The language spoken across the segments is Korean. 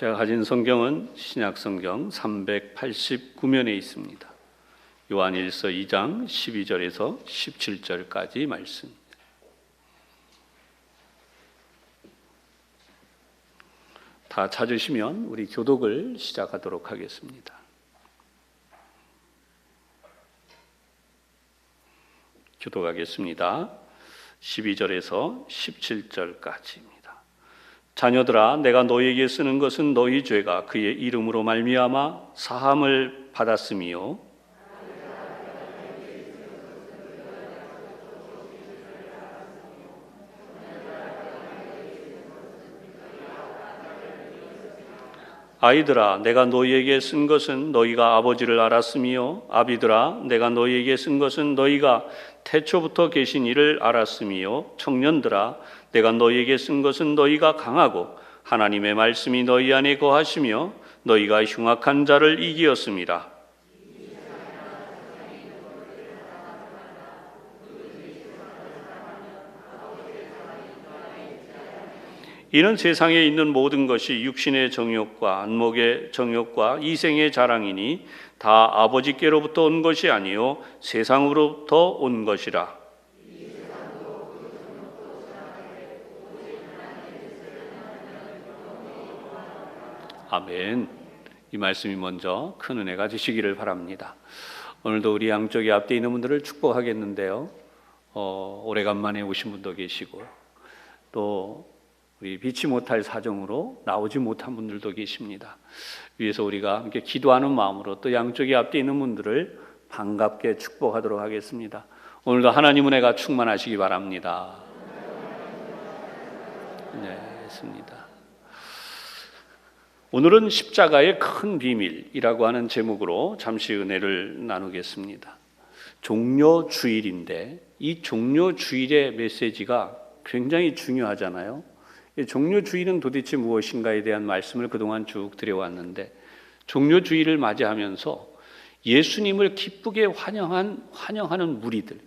제가 가진 성경은 신약 성경 389면에 있습니다. 요한일서 2장 12절에서 17절까지 말씀. 다 찾으시면 우리 교독을 시작하도록 하겠습니다. 교독하겠습니다. 12절에서 17절까지입니다. 자녀들아, 내가 너희에게 쓰는 것은 너희 죄가 그의 이름으로 말미암아 사함을 받았음이요 아이들아, 내가 너희에게 쓴 것은 너희가 아버지를 알았음이요 아비들아, 내가 너희에게 쓴 것은 너희가 태초부터 계신 이를 알았음이요 청년들아, 내가 너희에게 쓴 것은 너희가 강하고 하나님의 말씀이 너희 안에 거하시며 너희가 흉악한 자를 이기었음이라. 이는 세상에 있는 모든 것이 육신의 정욕과 안목의 정욕과 이생의 자랑이니 다 아버지께로부터 온 것이 아니요 세상으로부터 온 것이라. 아멘. 이 말씀이 먼저 큰 은혜가 되시기를 바랍니다. 오늘도 우리 양쪽에 앞에 있는 분들을 축복하겠는데요. 오래간만에 오신 분도 계시고 또 우리 믿지 못할 사정으로 나오지 못한 분들도 계십니다. 위에서 우리가 함께 기도하는 마음으로 또 양쪽에 앞에 있는 분들을 반갑게 축복하도록 하겠습니다. 오늘도 하나님 은혜가 충만하시기 바랍니다. 네, 했습니다. 오늘은 십자가의 큰 비밀이라고 하는 제목으로 잠시 은혜를 나누겠습니다. 종료주일인데 이 종료주일의 메시지가 굉장히 중요하잖아요. 종료주일은 도대체 무엇인가에 대한 말씀을 그동안 쭉 드려왔는데 종료주일을 맞이하면서 예수님을 기쁘게 환영하는 무리들,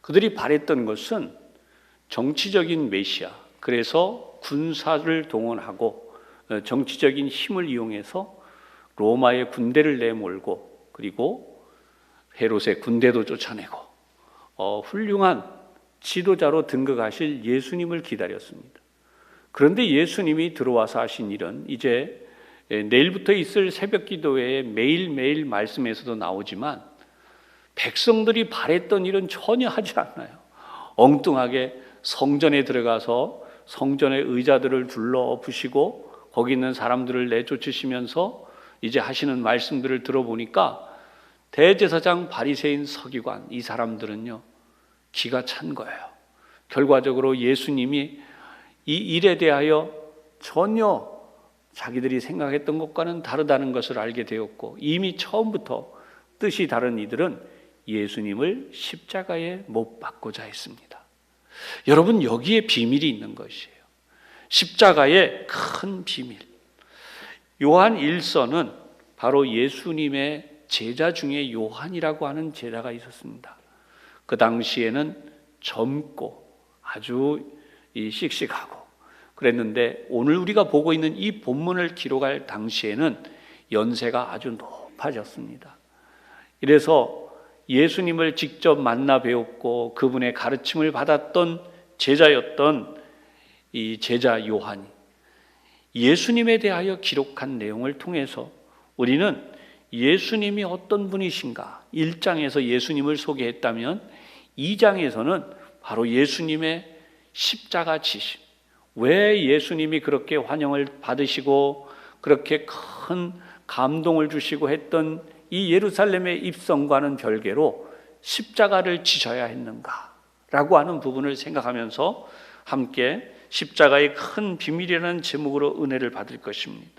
그들이 바랬던 것은 정치적인 메시아, 그래서 군사를 동원하고 정치적인 힘을 이용해서 로마의 군대를 내몰고 그리고 헤롯의 군대도 쫓아내고 훌륭한 지도자로 등극하실 예수님을 기다렸습니다. 그런데 예수님이 들어와서 하신 일은 이제 내일부터 있을 새벽 기도회에 매일매일 말씀에서도 나오지만 백성들이 바랬던 일은 전혀 하지 않아요. 엉뚱하게 성전에 들어가서 성전의 의자들을 둘러부시고 거기 있는 사람들을 내쫓으시면서 이제 하시는 말씀들을 들어보니까 대제사장 바리새인 서기관 이 사람들은요 기가 찬 거예요. 결과적으로 예수님이 이 일에 대하여 전혀 자기들이 생각했던 것과는 다르다는 것을 알게 되었고 이미 처음부터 뜻이 다른 이들은 예수님을 십자가에 못 박고자 했습니다. 여러분, 여기에 비밀이 있는 것이에요. 십자가의 큰 비밀. 요한 1서는 바로 예수님의 제자 중에 요한이라고 하는 제자가 있었습니다. 그 당시에는 젊고 아주 씩씩하고 그랬는데 오늘 우리가 보고 있는 이 본문을 기록할 당시에는 연세가 아주 높아졌습니다. 이래서 예수님을 직접 만나 배웠고 그분의 가르침을 받았던 제자였던 이 제자 요한이 예수님에 대하여 기록한 내용을 통해서 우리는 예수님이 어떤 분이신가 1장에서 예수님을 소개했다면 2장에서는 바로 예수님의 십자가 지심, 왜 예수님이 그렇게 환영을 받으시고 그렇게 큰 감동을 주시고 했던 이 예루살렘의 입성과는 별개로 십자가를 지셔야 했는가라고 하는 부분을 생각하면서 함께 십자가의 큰 비밀이라는 제목으로 은혜를 받을 것입니다.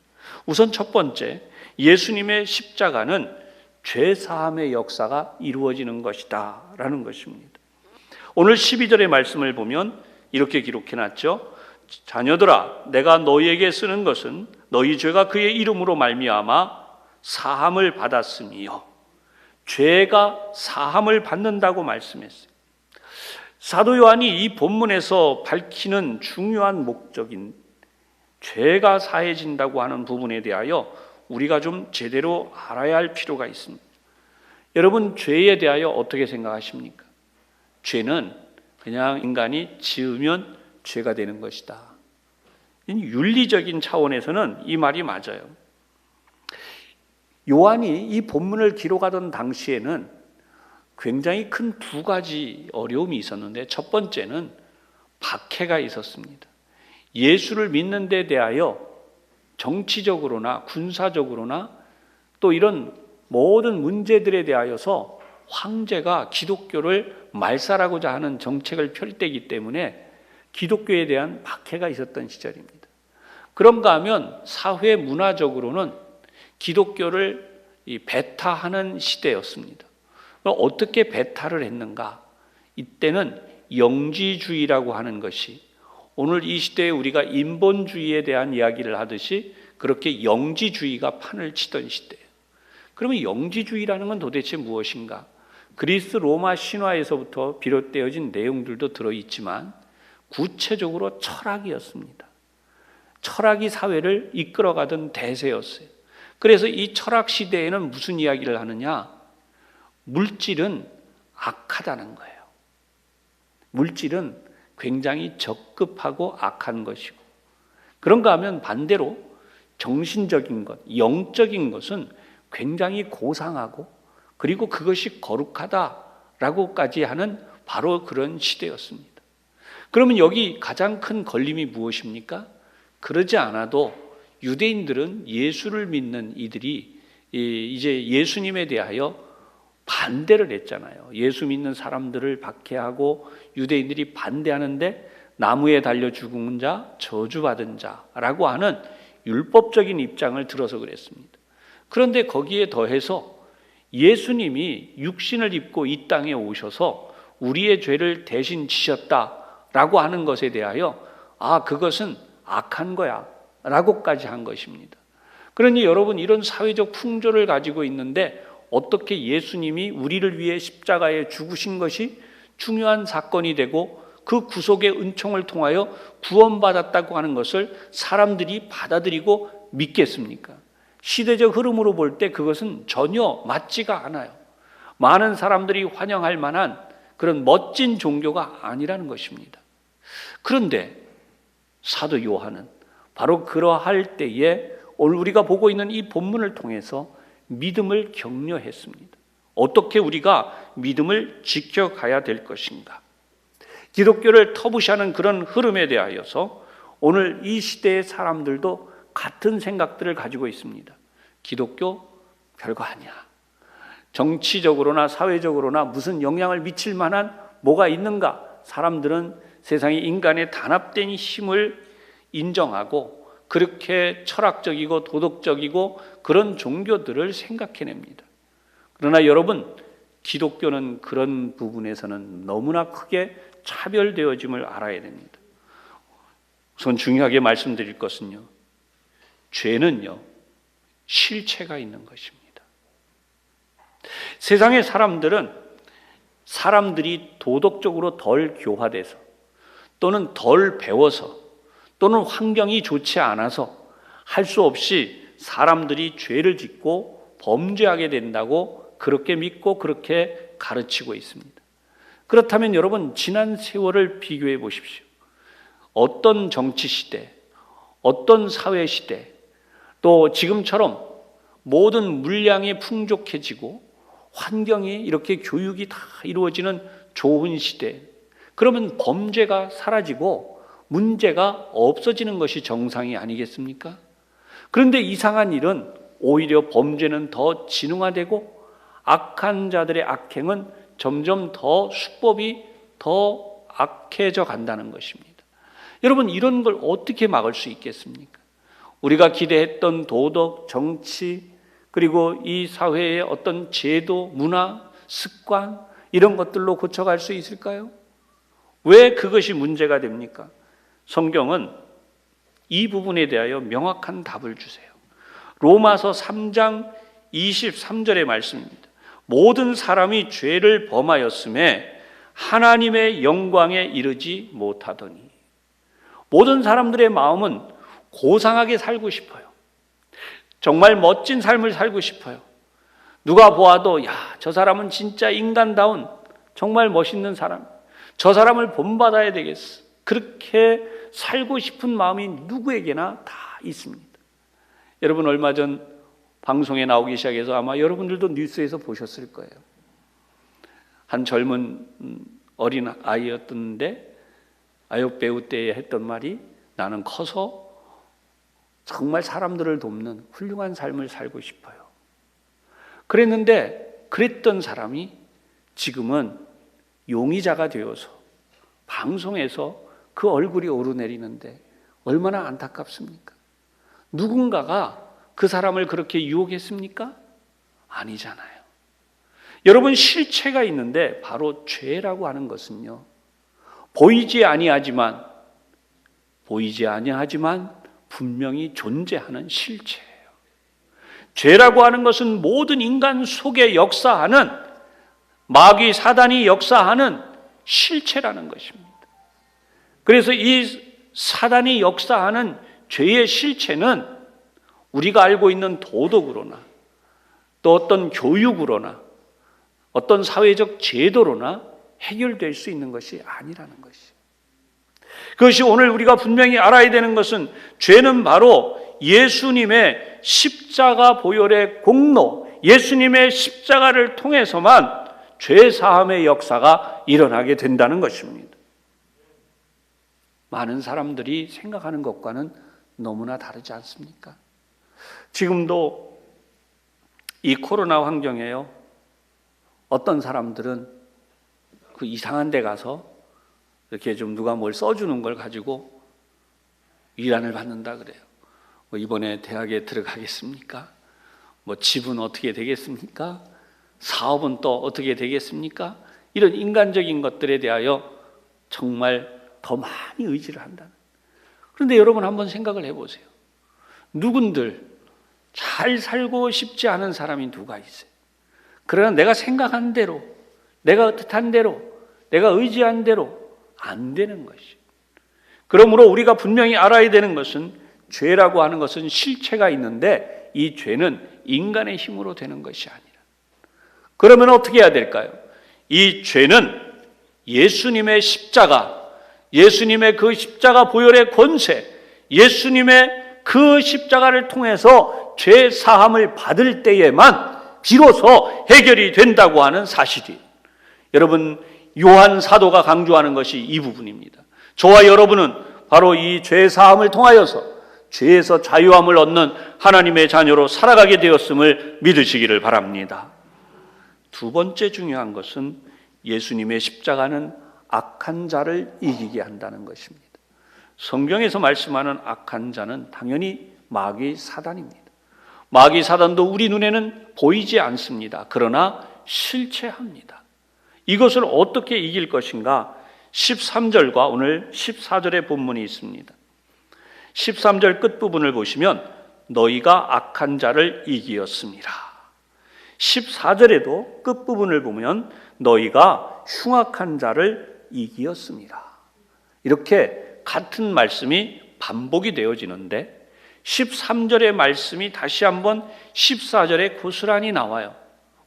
우선 첫 번째, 예수님의 십자가는 죄사함의 역사가 이루어지는 것이다 라는 것입니다. 오늘 12절의 말씀을 보면 이렇게 기록해놨죠. 자녀들아, 내가 너희에게 쓰는 것은 너희 죄가 그의 이름으로 말미암아 사함을 받았음이요. 죄가 사함을 받는다고 말씀했어요. 사도 요한이 이 본문에서 밝히는 중요한 목적인 죄가 사해진다고 하는 부분에 대하여 우리가 좀 제대로 알아야 할 필요가 있습니다. 여러분, 죄에 대하여 어떻게 생각하십니까? 죄는 그냥 인간이 지으면 죄가 되는 것이다. 윤리적인 차원에서는 이 말이 맞아요. 요한이 이 본문을 기록하던 당시에는 굉장히 큰 두 가지 어려움이 있었는데, 첫 번째는 박해가 있었습니다. 예수를 믿는 데 대하여 정치적으로나 군사적으로나 또 이런 모든 문제들에 대하여서 황제가 기독교를 말살하고자 하는 정책을 펼 때이기 때문에 기독교에 대한 박해가 있었던 시절입니다. 그런가 하면 사회 문화적으로는 기독교를 배타하는 시대였습니다. 어떻게 배타를 했는가? 이때는 영지주의라고 하는 것이, 오늘 이 시대에 우리가 인본주의에 대한 이야기를 하듯이 그렇게 영지주의가 판을 치던 시대예요. 그러면 영지주의라는 건 도대체 무엇인가? 그리스 로마 신화에서부터 비롯되어진 내용들도 들어있지만 구체적으로 철학이었습니다. 철학이 사회를 이끌어가던 대세였어요. 그래서 이 철학 시대에는 무슨 이야기를 하느냐? 물질은 악하다는 거예요. 물질은 굉장히 적급하고 악한 것이고, 그런가 하면 반대로 정신적인 것, 영적인 것은 굉장히 고상하고 그리고 그것이 거룩하다라고까지 하는 바로 그런 시대였습니다. 그러면 여기 가장 큰 걸림이 무엇입니까? 그러지 않아도 유대인들은, 예수를 믿는 이들이 이제 예수님에 대하여 반대를 했잖아요. 예수 믿는 사람들을 박해하고 유대인들이 반대하는데 나무에 달려 죽은 자, 저주받은 자라고 하는 율법적인 입장을 들어서 그랬습니다. 그런데 거기에 더해서 예수님이 육신을 입고 이 땅에 오셔서 우리의 죄를 대신 지셨다라고 하는 것에 대하여 그것은 악한 거야 라고까지 한 것입니다. 그러니 여러분, 이런 사회적 풍조를 가지고 있는데 어떻게 예수님이 우리를 위해 십자가에 죽으신 것이 중요한 사건이 되고 그 구속의 은총을 통하여 구원받았다고 하는 것을 사람들이 받아들이고 믿겠습니까? 시대적 흐름으로 볼 때 그것은 전혀 맞지가 않아요. 많은 사람들이 환영할 만한 그런 멋진 종교가 아니라는 것입니다. 그런데 사도 요한은 바로 그러할 때에 오늘 우리가 보고 있는 이 본문을 통해서 믿음을 격려했습니다. 어떻게 우리가 믿음을 지켜가야 될 것인가? 기독교를 터부시하는 그런 흐름에 대하여서 오늘 이 시대의 사람들도 같은 생각들을 가지고 있습니다. 기독교 별거 아니야. 정치적으로나 사회적으로나 무슨 영향을 미칠 만한 뭐가 있는가? 사람들은 세상의 인간의 단합된 힘을 인정하고 그렇게 철학적이고 도덕적이고 그런 종교들을 생각해냅니다. 그러나 여러분, 기독교는 그런 부분에서는 너무나 크게 차별되어짐을 알아야 됩니다. 우선 중요하게 말씀드릴 것은요, 죄는요, 실체가 있는 것입니다. 세상의 사람들이 도덕적으로 덜 교화돼서 또는 덜 배워서 또는 환경이 좋지 않아서 할 수 없이 사람들이 죄를 짓고 범죄하게 된다고 그렇게 믿고 그렇게 가르치고 있습니다. 그렇다면 여러분, 지난 세월을 비교해 보십시오. 어떤 정치 시대, 어떤 사회 시대, 또 지금처럼 모든 물량이 풍족해지고 환경이 이렇게 교육이 다 이루어지는 좋은 시대, 그러면 범죄가 사라지고 문제가 없어지는 것이 정상이 아니겠습니까? 그런데 이상한 일은 오히려 범죄는 더 진흥화되고 악한 자들의 악행은 점점 더 수법이 더 악해져 간다는 것입니다. 여러분, 이런 걸 어떻게 막을 수 있겠습니까? 우리가 기대했던 도덕, 정치, 그리고 이 사회의 어떤 제도, 문화, 습관, 이런 것들로 고쳐갈 수 있을까요? 왜 그것이 문제가 됩니까? 성경은 이 부분에 대하여 명확한 답을 주세요. 로마서 3장 23절의 말씀입니다. 모든 사람이 죄를 범하였음에 하나님의 영광에 이르지 못하더니. 모든 사람들의 마음은 고상하게 살고 싶어요. 정말 멋진 삶을 살고 싶어요. 누가 보아도 야, 저 사람은 진짜 인간다운 정말 멋있는 사람, 저 사람을 본받아야 되겠어, 그렇게 살고 싶은 마음이 누구에게나 다 있습니다. 여러분, 얼마 전 방송에 나오기 시작해서 아마 여러분들도 뉴스에서 보셨을 거예요. 한 젊은 어린 아이였던데 아역 배우 때에 했던 말이, 나는 커서 정말 사람들을 돕는 훌륭한 삶을 살고 싶어요. 그랬는데 그랬던 사람이 지금은 용의자가 되어서 방송에서 그 얼굴이 오르내리는데 얼마나 안타깝습니까? 누군가가 그 사람을 그렇게 유혹했습니까? 아니잖아요. 여러분, 실체가 있는데 바로 죄라고 하는 것은요, 보이지 아니하지만 분명히 존재하는 실체예요. 죄라고 하는 것은 모든 인간 속에 역사하는, 마귀 사단이 역사하는 실체라는 것입니다. 그래서 이 사단이 역사하는 죄의 실체는 우리가 알고 있는 도덕으로나 또 어떤 교육으로나 어떤 사회적 제도로나 해결될 수 있는 것이 아니라는 것이에요. 그것이 오늘 우리가 분명히 알아야 되는 것은, 죄는 바로 예수님의 십자가 보혈의 공로, 예수님의 십자가를 통해서만 죄 사함의 역사가 일어나게 된다는 것입니다. 많은 사람들이 생각하는 것과는 너무나 다르지 않습니까? 지금도 이 코로나 환경에요, 어떤 사람들은 그 이상한 데 가서 이렇게 좀 누가 뭘 써주는 걸 가지고 위안을 받는다 그래요. 뭐 이번에 대학에 들어가겠습니까? 뭐 집은 어떻게 되겠습니까? 사업은 또 어떻게 되겠습니까? 이런 인간적인 것들에 대하여 정말 더 많이 의지를 한다는. 그런데 여러분, 한번 생각을 해보세요. 누군들 잘 살고 싶지 않은 사람이 누가 있어요? 그러나 내가 생각한 대로, 내가 뜻한 대로, 내가 의지한 대로 안 되는 것이에요. 그러므로 우리가 분명히 알아야 되는 것은, 죄라고 하는 것은 실체가 있는데 이 죄는 인간의 힘으로 되는 것이 아니라. 그러면 어떻게 해야 될까요? 이 죄는 예수님의 십자가, 예수님의 그 십자가 보혈의 권세, 예수님의 그 십자가를 통해서 죄 사함을 받을 때에만 비로소 해결이 된다고 하는 사실이에요. 여러분, 요한 사도가 강조하는 것이 이 부분입니다. 저와 여러분은 바로 이 죄 사함을 통하여서 죄에서 자유함을 얻는 하나님의 자녀로 살아가게 되었음을 믿으시기를 바랍니다. 두 번째 중요한 것은, 예수님의 십자가는 악한 자를 이기게 한다는 것입니다. 성경에서 말씀하는 악한 자는 당연히 마귀 사단입니다. 마귀 사단도 우리 눈에는 보이지 않습니다. 그러나 실체합니다. 이것을 어떻게 이길 것인가? 13절과 오늘 14절의 본문이 있습니다. 13절 끝부분을 보시면 너희가 악한 자를 이기었습니다. 14절에도 끝부분을 보면 너희가 흉악한 자를 이기었습니다. 이렇게 같은 말씀이 반복이 되어지는데 13절의 말씀이 다시 한번 14절에 고스란히 나와요.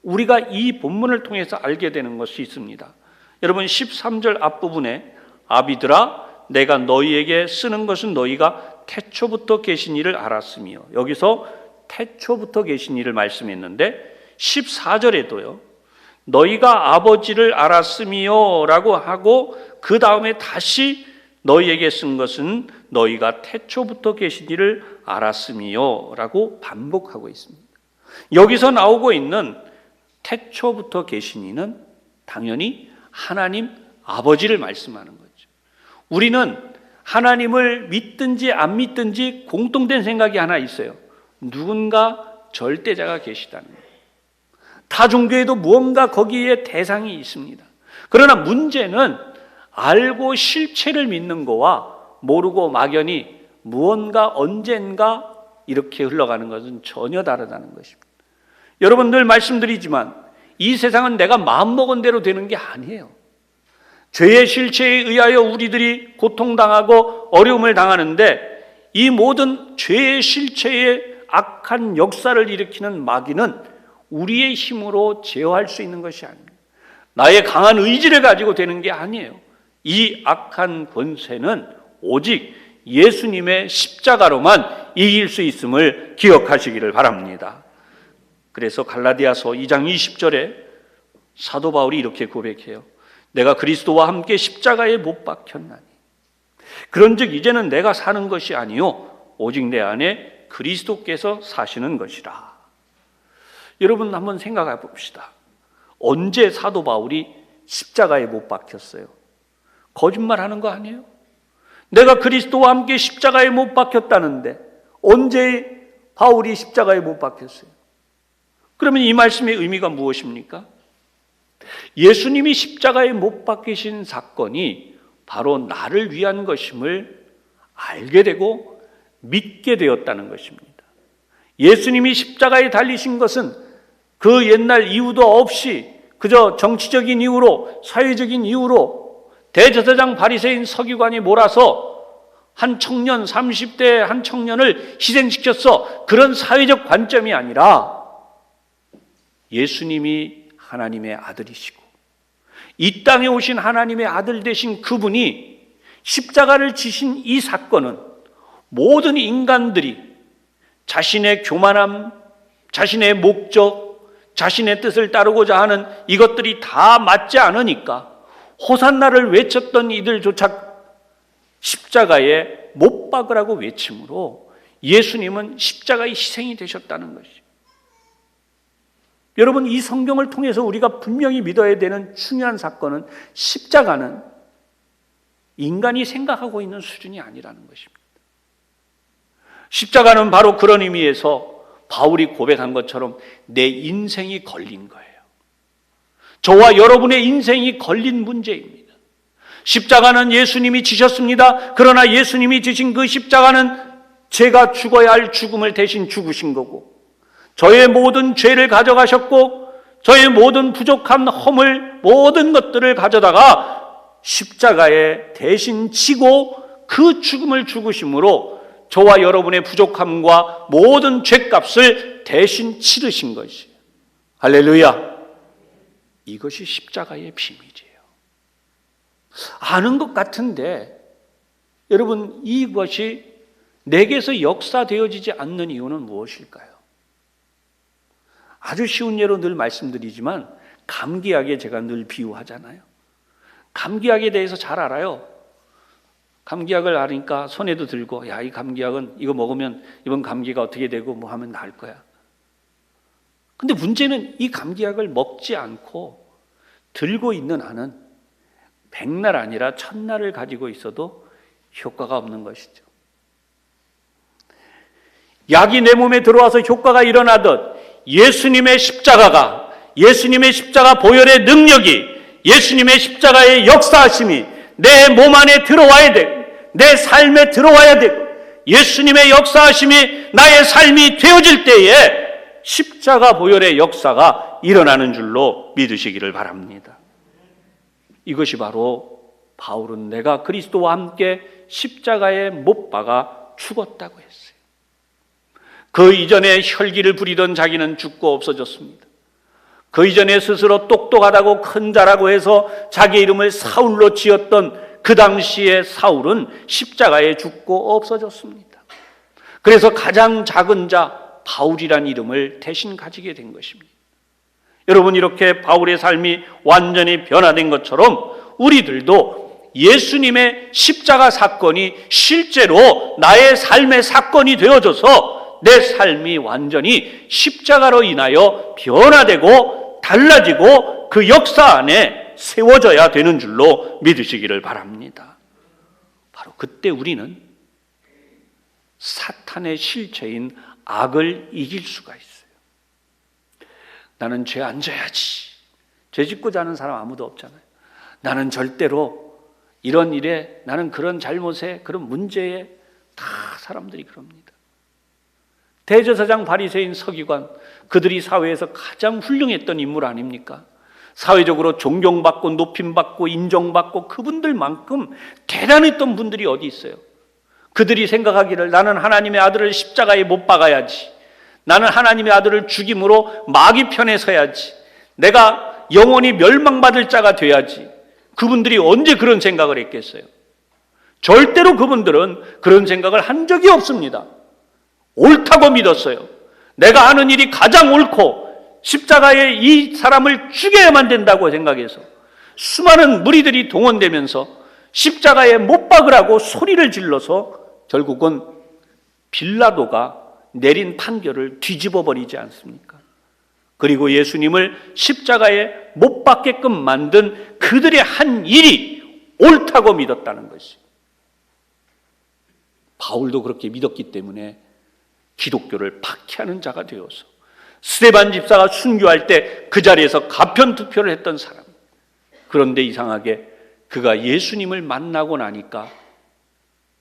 우리가 이 본문을 통해서 알게 되는 것이 있습니다. 여러분, 13절 앞부분에 아비들아 내가 너희에게 쓰는 것은 너희가 태초부터 계신 이를 알았으며, 여기서 태초부터 계신 이를 말씀했는데 14절에도요 너희가 아버지를 알았으며 라고 하고 그 다음에 다시 너희에게 쓴 것은 너희가 태초부터 계신 이를 알았으며 라고 반복하고 있습니다. 여기서 나오고 있는 태초부터 계신 이는 당연히 하나님 아버지를 말씀하는 거죠. 우리는 하나님을 믿든지 안 믿든지 공통된 생각이 하나 있어요. 누군가 절대자가 계시다는 거예요. 타 종교에도 무언가 거기에 대상이 있습니다. 그러나 문제는 알고 실체를 믿는 거와 모르고 막연히 무언가 언젠가 이렇게 흘러가는 것은 전혀 다르다는 것입니다. 여러분, 늘 말씀드리지만 이 세상은 내가 마음먹은 대로 되는 게 아니에요. 죄의 실체에 의하여 우리들이 고통당하고 어려움을 당하는데 이 모든 죄의 실체의 악한 역사를 일으키는 마귀는 우리의 힘으로 제어할 수 있는 것이 아닙니다. 나의 강한 의지를 가지고 되는 게 아니에요. 이 악한 권세는 오직 예수님의 십자가로만 이길 수 있음을 기억하시기를 바랍니다. 그래서 갈라디아서 2장 20절에 사도 바울이 이렇게 고백해요. 내가 그리스도와 함께 십자가에 못 박혔나니 그런즉 이제는 내가 사는 것이 아니요 오직 내 안에 그리스도께서 사시는 것이라. 여러분 한번 생각해 봅시다. 언제 사도 바울이 십자가에 못 박혔어요? 거짓말하는 거 아니에요? 내가 그리스도와 함께 십자가에 못 박혔다는데 언제 바울이 십자가에 못 박혔어요? 그러면 이 말씀의 의미가 무엇입니까? 예수님이 십자가에 못 박히신 사건이 바로 나를 위한 것임을 알게 되고 믿게 되었다는 것입니다. 예수님이 십자가에 달리신 것은 그 옛날 이유도 없이 그저 정치적인 이유로, 사회적인 이유로 대제사장 바리새인 서기관이 몰아서 한 청년, 30대의 한 청년을 희생시켰어. 그런 사회적 관점이 아니라 예수님이 하나님의 아들이시고 이 땅에 오신 하나님의 아들 되신 그분이 십자가를 지신 이 사건은 모든 인간들이 자신의 교만함, 자신의 목적, 자신의 뜻을 따르고자 하는 이것들이 다 맞지 않으니까 호산나를 외쳤던 이들조차 십자가에 못 박으라고 외침으로 예수님은 십자가의 희생이 되셨다는 것이죠. 여러분, 이 성경을 통해서 우리가 분명히 믿어야 되는 중요한 사건은 십자가는 인간이 생각하고 있는 수준이 아니라는 것입니다. 십자가는 바로 그런 의미에서 바울이 고백한 것처럼 내 인생이 걸린 거예요. 저와 여러분의 인생이 걸린 문제입니다. 십자가는 예수님이 지셨습니다. 그러나 예수님이 지신 그 십자가는 제가 죽어야 할 죽음을 대신 죽으신 거고 저의 모든 죄를 가져가셨고 저의 모든 부족한 허물 모든 것들을 가져다가 십자가에 대신 지고 그 죽음을 죽으심으로 저와 여러분의 부족함과 모든 죄값을 대신 치르신 것이에요. 할렐루야. 이것이 십자가의 비밀이에요. 아는 것 같은데 여러분, 이것이 내게서 역사되어지지 않는 이유는 무엇일까요? 아주 쉬운 예로 늘 말씀드리지만 감기약에 제가 늘 비유하잖아요. 감기약에 대해서 잘 알아요. 감기약을 아니까 손에도 들고 야, 이 감기약은 이거 먹으면 이번 감기가 어떻게 되고 뭐 하면 나을 거야. 근데 문제는 이 감기약을 먹지 않고 들고 있는 한은 백날 아니라 천날을 가지고 있어도 효과가 없는 것이죠. 약이 내 몸에 들어와서 효과가 일어나듯 예수님의 십자가가, 예수님의 십자가 보혈의 능력이, 예수님의 십자가의 역사하심이 내 몸 안에 들어와야 되고 내 삶에 들어와야 되고 예수님의 역사하심이 나의 삶이 되어질 때에 십자가 보혈의 역사가 일어나는 줄로 믿으시기를 바랍니다. 이것이 바로 바울은 내가 그리스도와 함께 십자가에 못 박아 죽었다고 했어요. 그 이전에 혈기를 부리던 자기는 죽고 없어졌습니다. 그 이전에 스스로 똑똑하다고 큰 자라고 해서 자기 이름을 사울로 지었던 그 당시의 사울은 십자가에 죽고 없어졌습니다. 그래서 가장 작은 자 바울이란 이름을 대신 가지게 된 것입니다. 여러분, 이렇게 바울의 삶이 완전히 변화된 것처럼 우리들도 예수님의 십자가 사건이 실제로 나의 삶의 사건이 되어져서 내 삶이 완전히 십자가로 인하여 변화되고 달라지고 그 역사 안에 세워져야 되는 줄로 믿으시기를 바랍니다. 바로 그때 우리는 사탄의 실체인 악을 이길 수가 있어요. 나는 죄 안 져야지. 죄 짓고 자는 사람 아무도 없잖아요. 나는 절대로 이런 일에, 나는 그런 잘못에, 그런 문제에 다 사람들이 그럽니다. 대제사장 바리새인 서기관, 그들이 사회에서 가장 훌륭했던 인물 아닙니까? 사회적으로 존경받고 높임받고 인정받고 그분들만큼 대단했던 분들이 어디 있어요? 그들이 생각하기를 나는 하나님의 아들을 십자가에 못 박아야지, 나는 하나님의 아들을 죽임으로 마귀 편에 서야지, 내가 영원히 멸망받을 자가 돼야지. 그분들이 언제 그런 생각을 했겠어요? 절대로 그분들은 그런 생각을 한 적이 없습니다. 옳다고 믿었어요. 내가 하는 일이 가장 옳고 십자가에 이 사람을 죽여야만 된다고 생각해서 수많은 무리들이 동원되면서 십자가에 못 박으라고 소리를 질러서 결국은 빌라도가 내린 판결을 뒤집어 버리지 않습니까? 그리고 예수님을 십자가에 못 박게끔 만든 그들의 한 일이 옳다고 믿었다는 것이. 바울도 그렇게 믿었기 때문에 기독교를 박해하는 자가 되어서 스데반 집사가 순교할 때 그 자리에서 가편 투표를 했던 사람. 그런데 이상하게 그가 예수님을 만나고 나니까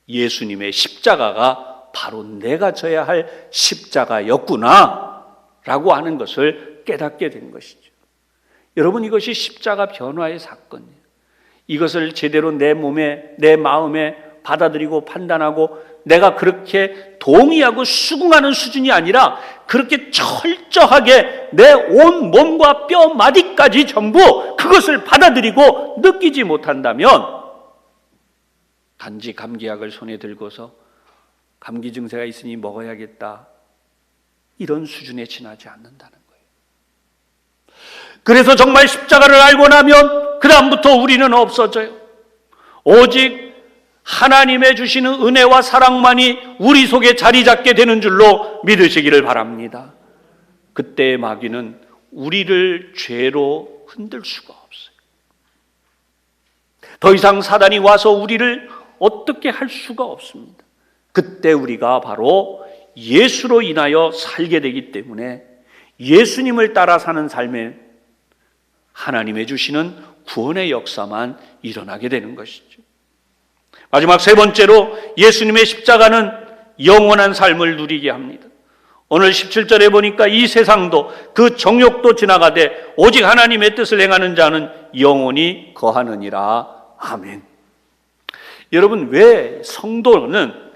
예수님의 십자가가 바로 내가 져야 할 십자가였구나 라고 하는 것을 깨닫게 된 것이죠. 여러분, 이것이 십자가 변화의 사건이에요. 이것을 제대로 내 몸에, 내 마음에 받아들이고 판단하고 내가 그렇게 동의하고 수긍하는 수준이 아니라 그렇게 철저하게 내 온 몸과 뼈 마디까지 전부 그것을 받아들이고 느끼지 못한다면 단지 감기약을 손에 들고서 감기 증세가 있으니 먹어야겠다, 이런 수준에 지나지 않는다는 거예요. 그래서 정말 십자가를 알고 나면 그 다음부터 우리는 없어져요. 오직 하나님의 주시는 은혜와 사랑만이 우리 속에 자리 잡게 되는 줄로 믿으시기를 바랍니다. 그때 마귀는 우리를 죄로 흔들 수가 없어요. 더 이상 사단이 와서 우리를 어떻게 할 수가 없습니다. 그때 우리가 바로 예수로 인하여 살게 되기 때문에 예수님을 따라 사는 삶에 하나님의 주시는 구원의 역사만 일어나게 되는 것이죠. 마지막 세 번째로 예수님의 십자가는 영원한 삶을 누리게 합니다. 오늘 17절에 보니까 이 세상도 그 정욕도 지나가되 오직 하나님의 뜻을 행하는 자는 영원히 거하느니라. 아멘. 여러분, 왜 성도는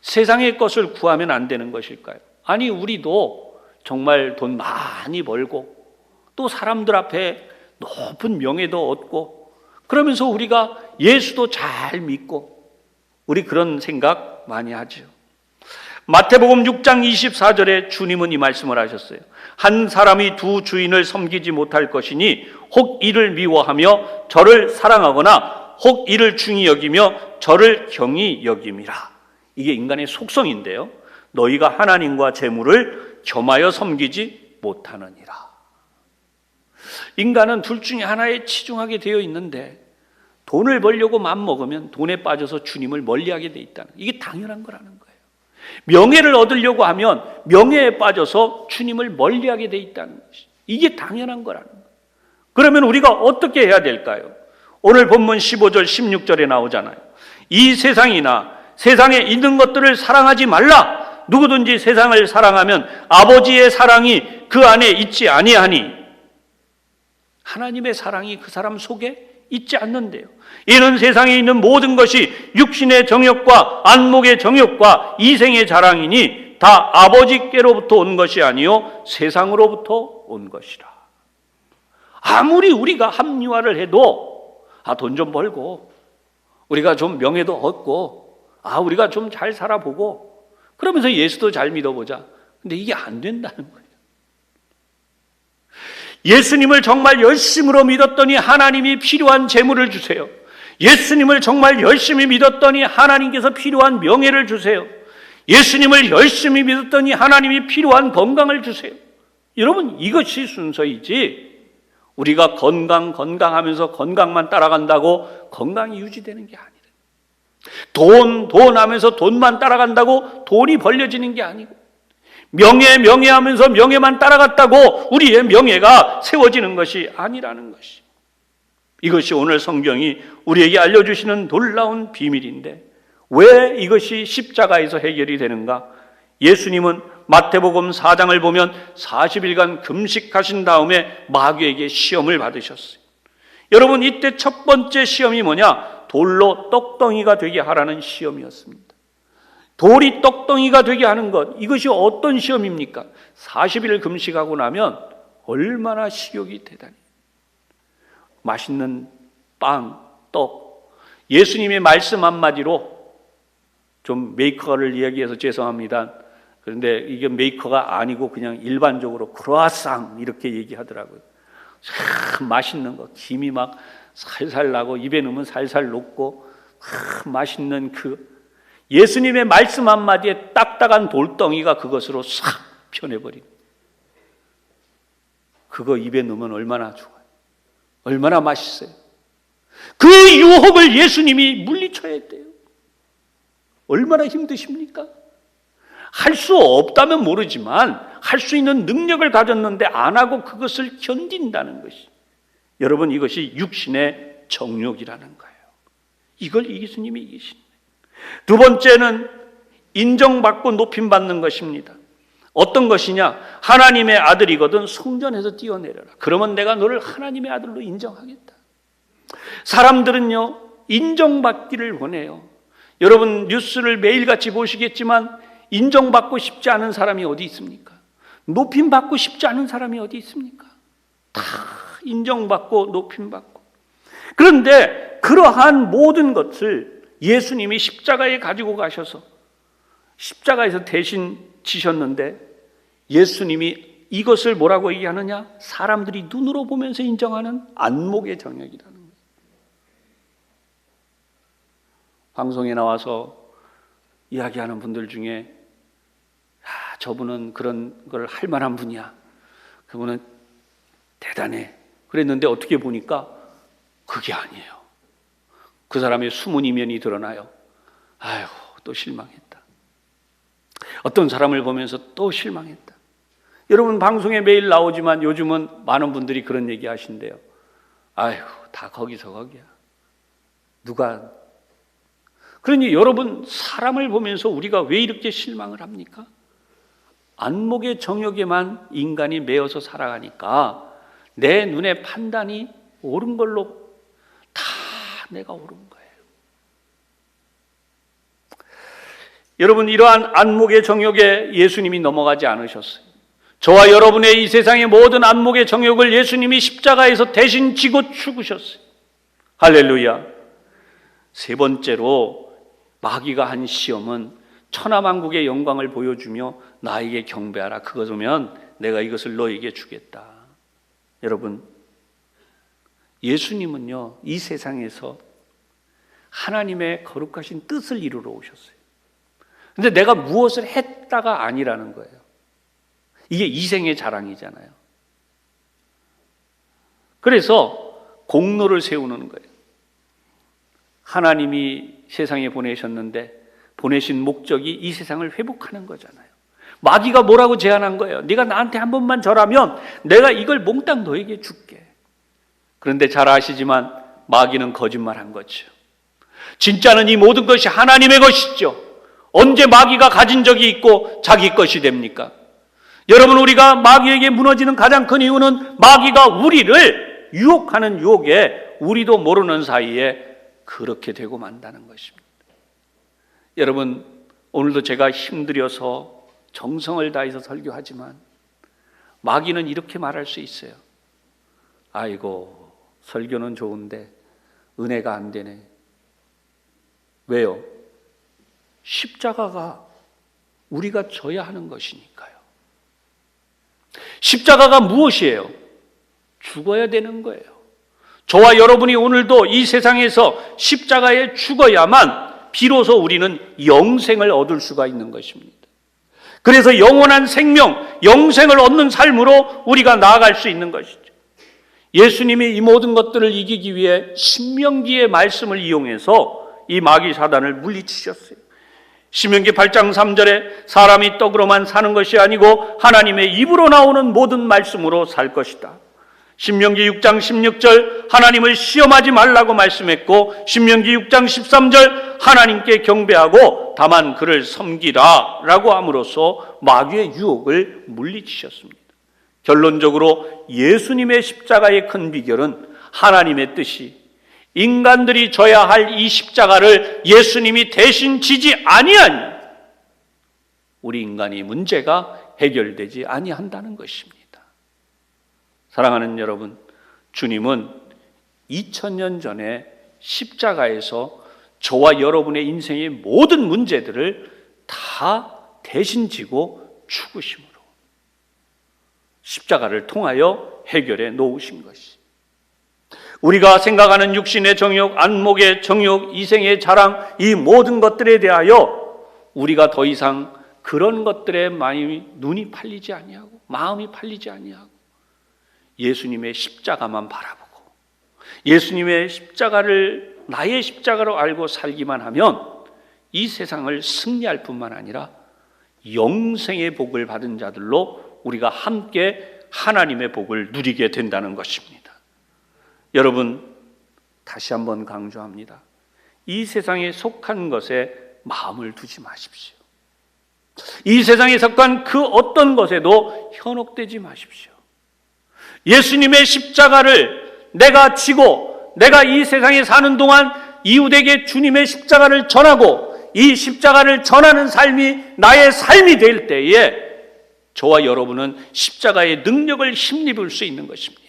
세상의 것을 구하면 안 되는 것일까요? 아니, 우리도 정말 돈 많이 벌고 또 사람들 앞에 높은 명예도 얻고 그러면서 우리가 예수도 잘 믿고 우리 그런 생각 많이 하죠. 마태복음 6장 24절에 주님은 이 말씀을 하셨어요. 한 사람이 두 주인을 섬기지 못할 것이니 혹 이를 미워하며 저를 사랑하거나 혹 이를 중히 여기며 저를 경히 여김이라. 이게 인간의 속성인데요. 너희가 하나님과 재물을 겸하여 섬기지 못하느니라. 인간은 둘 중에 하나에 치중하게 되어 있는데 돈을 벌려고 맘먹으면 돈에 빠져서 주님을 멀리하게 돼 있다는, 이게 당연한 거라는 거예요. 명예를 얻으려고 하면 명예에 빠져서 주님을 멀리하게 돼 있다는 것이, 이게 당연한 거라는 거예요. 그러면 우리가 어떻게 해야 될까요? 오늘 본문 15절 16절에 나오잖아요. 이 세상이나 세상에 있는 것들을 사랑하지 말라. 누구든지 세상을 사랑하면 아버지의 사랑이 그 안에 있지 아니하니. 하나님의 사랑이 그 사람 속에 있지 않는데요. 이는 세상에 있는 모든 것이 육신의 정욕과 안목의 정욕과 이생의 자랑이니 다 아버지께로부터 온 것이 아니요 세상으로부터 온 것이라. 아무리 우리가 합리화를 해도 돈 좀 벌고 우리가 좀 명예도 얻고 우리가 좀 잘 살아보고 그러면서 예수도 잘 믿어보자. 근데 이게 안 된다는 거예요. 예수님을 정말 열심으로 믿었더니 하나님이 필요한 재물을 주세요. 예수님을 정말 열심히 믿었더니 하나님께서 필요한 명예를 주세요. 예수님을 열심히 믿었더니 하나님이 필요한 건강을 주세요. 여러분, 이것이 순서이지 우리가 건강하면서 건강만 따라간다고 건강이 유지되는 게 아니에요. 돈 하면서 돈만 따라간다고 돈이 벌려지는 게 아니고 명예하면서 명예만 따라갔다고 우리의 명예가 세워지는 것이 아니라는 것이, 이것이 오늘 성경이 우리에게 알려주시는 놀라운 비밀인데 왜 이것이 십자가에서 해결이 되는가? 예수님은 마태복음 4장을 보면 40일간 금식하신 다음에 마귀에게 시험을 받으셨어요. 여러분, 이때 첫 번째 시험이 뭐냐? 돌로 떡덩이가 되게 하라는 시험이었습니다. 돌이 떡덩이가 되게 하는 것, 이것이 어떤 시험입니까? 40일 금식하고 나면 얼마나 식욕이 대단히 맛있는 빵, 떡, 예수님의 말씀 한마디로, 좀 메이커를 이야기해서 죄송합니다. 그런데 이게 메이커가 아니고 그냥 일반적으로 크루아상 이렇게 얘기하더라고요. 참 맛있는 거, 김이 막 살살 나고 입에 넣으면 살살 녹고 맛있는 그 예수님의 말씀 한마디에 딱딱한 돌덩이가 그것으로 싹 편해버린, 그거 입에 넣으면 얼마나 좋아요. 얼마나 맛있어요. 그 유혹을 예수님이 물리쳐야 돼요. 얼마나 힘드십니까? 할 수 없다면 모르지만 할 수 있는 능력을 가졌는데 안 하고 그것을 견딘다는 것이, 여러분, 이것이 육신의 정욕이라는 거예요. 이걸 예수님이 이기신 거예요. 두 번째는 인정받고 높임받는 것입니다. 어떤 것이냐? 하나님의 아들이거든 성전에서 뛰어내려라. 그러면 내가 너를 하나님의 아들로 인정하겠다. 사람들은요, 인정받기를 원해요. 여러분 뉴스를 매일같이 보시겠지만 인정받고 싶지 않은 사람이 어디 있습니까? 높임받고 싶지 않은 사람이 어디 있습니까? 다 인정받고 높임받고. 그런데 그러한 모든 것을 예수님이 십자가에 가지고 가셔서 십자가에서 대신 지셨는데, 예수님이 이것을 뭐라고 얘기하느냐? 사람들이 눈으로 보면서 인정하는 안목의 정욕이라는 거예요. 방송에 나와서 이야기하는 분들 중에 저분은 그런 걸 할 만한 분이야, 그분은 대단해 그랬는데 어떻게 보니까 그게 아니에요. 그 사람의 숨은 이면이 드러나요. 아이고, 또 실망했다. 어떤 사람을 보면서 또 실망했다. 여러분 방송에 매일 나오지만 요즘은 많은 분들이 그런 얘기 하신대요. 아이고, 다 거기서 거기야. 누가. 그러니 여러분, 사람을 보면서 우리가 왜 이렇게 실망을 합니까? 안목의 정욕에만 인간이 매여서 살아가니까 내 눈의 판단이 옳은 걸로 다 내가 옳은 거예요. 여러분, 이러한 안목의 정욕에 예수님이 넘어가지 않으셨어요. 저와 여러분의 이 세상의 모든 안목의 정욕을 예수님이 십자가에서 대신 지고 죽으셨어요. 할렐루야. 세 번째로 마귀가 한 시험은 천하만국의 영광을 보여주며 나에게 경배하라. 그것이면 내가 이것을 너에게 주겠다. 여러분, 예수님은요, 이 세상에서 하나님의 거룩하신 뜻을 이루러 오셨어요. 근데 내가 무엇을 했다가 아니라는 거예요. 이게 이생의 자랑이잖아요. 그래서 공로를 세우는 거예요. 하나님이 세상에 보내셨는데 보내신 목적이 이 세상을 회복하는 거잖아요. 마귀가 뭐라고 제안한 거예요? 네가 나한테 한 번만 절하면 내가 이걸 몽땅 너에게 줄게. 그런데 잘 아시지만 마귀는 거짓말한 거죠. 진짜는 이 모든 것이 하나님의 것이죠. 언제 마귀가 가진 적이 있고 자기 것이 됩니까? 여러분, 우리가 마귀에게 무너지는 가장 큰 이유는 마귀가 우리를 유혹하는 유혹에 우리도 모르는 사이에 그렇게 되고 만다는 것입니다. 여러분, 오늘도 제가 힘들여서 정성을 다해서 설교하지만 마귀는 이렇게 말할 수 있어요. 아이고, 설교는 좋은데 은혜가 안 되네. 왜요? 십자가가 우리가 져야 하는 것이니까요. 십자가가 무엇이에요? 죽어야 되는 거예요. 저와 여러분이 오늘도 이 세상에서 십자가에 죽어야만 비로소 우리는 영생을 얻을 수가 있는 것입니다. 그래서 영원한 생명, 영생을 얻는 삶으로 우리가 나아갈 수 있는 것이죠. 예수님이 이 모든 것들을 이기기 위해 신명기의 말씀을 이용해서 이 마귀 사단을 물리치셨어요. 신명기 8장 3절에 사람이 떡으로만 사는 것이 아니고 하나님의 입으로 나오는 모든 말씀으로 살 것이다. 신명기 6장 16절 하나님을 시험하지 말라고 말씀했고, 신명기 6장 13절 하나님께 경배하고 다만 그를 섬기라 라고 함으로써 마귀의 유혹을 물리치셨습니다. 결론적으로 예수님의 십자가의 큰 비결은 하나님의 뜻이 인간들이 져야 할 이 십자가를 예수님이 대신 지지 아니하니 우리 인간의 문제가 해결되지 아니한다는 것입니다. 사랑하는 여러분, 주님은 2000년 전에 십자가에서 저와 여러분의 인생의 모든 문제들을 다 대신 지고 죽으심으로 십자가를 통하여 해결해 놓으신 것이, 우리가 생각하는 육신의 정욕, 안목의 정욕, 이생의 자랑, 이 모든 것들에 대하여 우리가 더 이상 그런 것들에 많이 눈이 팔리지 아니하고 마음이 팔리지 아니하고 예수님의 십자가만 바라보고 예수님의 십자가를 나의 십자가로 알고 살기만 하면 이 세상을 승리할 뿐만 아니라 영생의 복을 받은 자들로 우리가 함께 하나님의 복을 누리게 된다는 것입니다. 여러분, 다시 한번 강조합니다. 이 세상에 속한 것에 마음을 두지 마십시오. 이 세상에 속한 그 어떤 것에도 현혹되지 마십시오. 예수님의 십자가를 내가 지고 내가 이 세상에 사는 동안 이웃에게 주님의 십자가를 전하고 이 십자가를 전하는 삶이 나의 삶이 될 때에 저와 여러분은 십자가의 능력을 힘입을 수 있는 것입니다.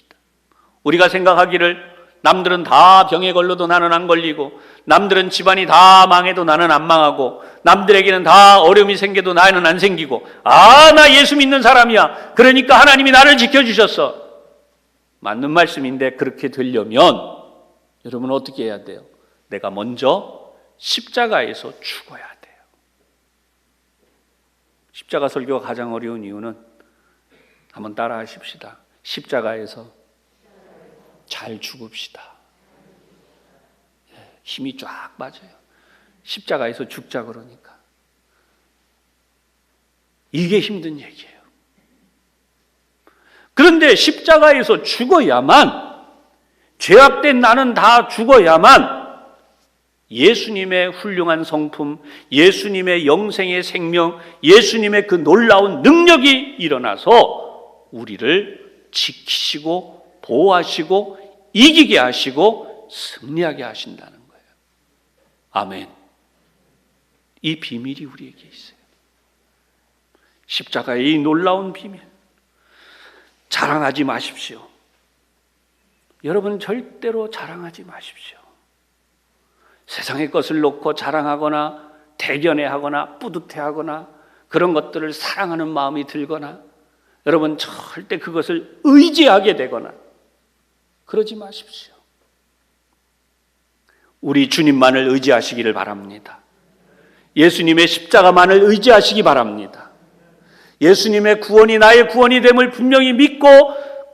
우리가 생각하기를 남들은 다 병에 걸려도 나는 안 걸리고, 남들은 집안이 다 망해도 나는 안 망하고, 남들에게는 다 어려움이 생겨도 나는 안 생기고, 나 예수 믿는 사람이야, 그러니까 하나님이 나를 지켜주셨어. 맞는 말씀인데 그렇게 되려면 여러분 어떻게 해야 돼요? 내가 먼저 십자가에서 죽어야 돼요. 십자가 설교가 가장 어려운 이유는, 한번 따라 하십시다. 십자가에서 잘 죽읍시다. 힘이 쫙 빠져요. 십자가에서 죽자 그러니까. 이게 힘든 얘기예요. 그런데 십자가에서 죽어야만, 죄악된 나는 다 죽어야만 예수님의 훌륭한 성품, 예수님의 영생의 생명, 예수님의 그 놀라운 능력이 일어나서 우리를 지키시고 보호하시고 이기게 하시고 승리하게 하신다는 거예요. 아멘. 이 비밀이 우리에게 있어요. 십자가의 이 놀라운 비밀, 자랑하지 마십시오. 여러분 절대로 자랑하지 마십시오. 세상의 것을 놓고 자랑하거나 대견해하거나 뿌듯해하거나 그런 것들을 사랑하는 마음이 들거나, 여러분 절대 그것을 의지하게 되거나 그러지 마십시오. 우리 주님만을 의지하시기를 바랍니다. 예수님의 십자가만을 의지하시기 바랍니다. 예수님의 구원이 나의 구원이 됨을 분명히 믿고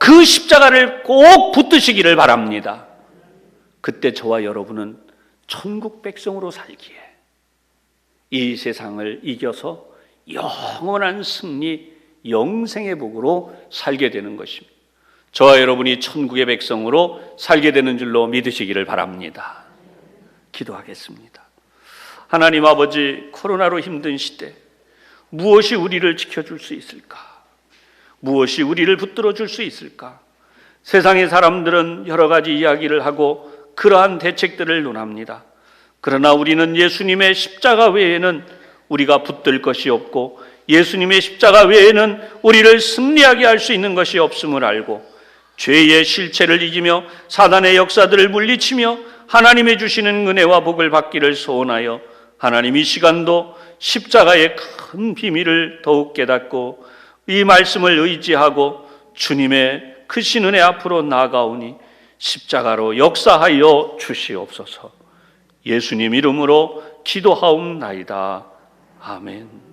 그 십자가를 꼭 붙드시기를 바랍니다. 그때 저와 여러분은 천국 백성으로 살기에 이 세상을 이겨서 영원한 승리, 영생의 복으로 살게 되는 것입니다. 저와 여러분이 천국의 백성으로 살게 되는 줄로 믿으시기를 바랍니다. 기도하겠습니다. 하나님 아버지, 코로나로 힘든 시대 무엇이 우리를 지켜줄 수 있을까? 무엇이 우리를 붙들어 줄 수 있을까? 세상의 사람들은 여러 가지 이야기를 하고 그러한 대책들을 논합니다. 그러나 우리는 예수님의 십자가 외에는 우리가 붙들 것이 없고, 예수님의 십자가 외에는 우리를 승리하게 할 수 있는 것이 없음을 알고, 죄의 실체를 이기며 사단의 역사들을 물리치며 하나님의 주시는 은혜와 복을 받기를 소원하여, 하나님 이 시간도 십자가의 큰 비밀을 더욱 깨닫고 이 말씀을 의지하고 주님의 크신 은혜 앞으로 나아가오니 십자가로 역사하여 주시옵소서. 예수님 이름으로 기도하옵나이다. 아멘.